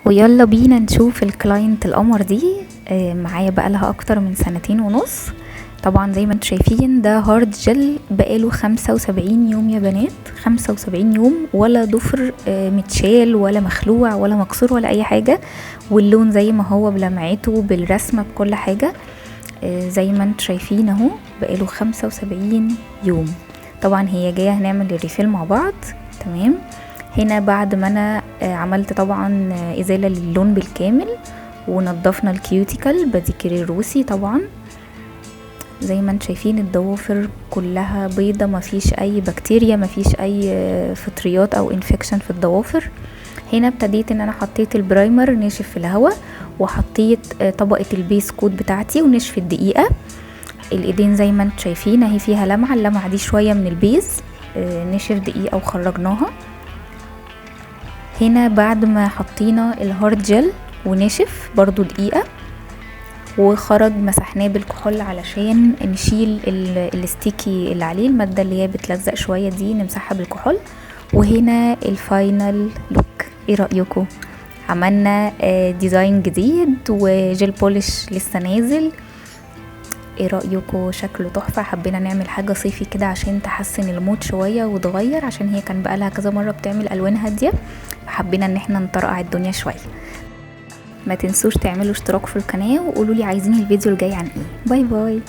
ويلا بينا نشوف الكلاينت القمر دي. معايا بقى لها اكتر من 2.5 سنين. طبعا زي ما انتم شايفين ده هارد جل بقاله 75 يوم يا بنات، 75 يوم ولا ضفر متشال ولا مخلوع ولا مكسور ولا اي حاجة، واللون زي ما هو بلمعته بالرسمة بكل حاجة. زي ما انتم شايفين اهو بقاله 75 يوم. طبعا هي جاية هنعمل الريفيل مع بعض. تمام. هنا بعد ما انا عملت طبعا ازالة للون بالكامل ونضفنا الكيوتيكل بديكير الروسي. طبعا زي ما انتم شايفين الضوافر كلها بيضة، مفيش اي بكتيريا، مفيش اي فطريات او انفكشن في الضوافر. هنا ابتديت ان انا حطيت البرايمر نشف في الهواء، وحطيت طبقة البيس كود بتاعتي ونشفت دقيقة. الايدين زي ما انتم شايفين اهي فيها لمعة، اللمعة دي شوية من البيز، نشف دقيقة وخرجناها. هنا بعد ما حطينا الهارد جل ونشف برضو دقيقة وخرج، مسحناه بالكحول علشان نشيل الستيكي اللي عليه، المادة اللي هي بتلزق شوية دي نمسحها بالكحول. وهنا الفاينل لوك. ايه رأيكم؟ عملنا ديزاين جديد وجل بولش لسه نازل. ايه رأيكم؟ شكله تحفة. حبينا نعمل حاجة صيفي كده عشان تحسن المود شوية وتغير، عشان هي كان بقالها كذا مرة بتعمل الوان هادية، فحبينا ان احنا نطرقع الدنيا شوية. ما تنسوش تعملوا اشتراك في القناة وقولوا لي عايزين الفيديو الجاي عن ايه. باي باي.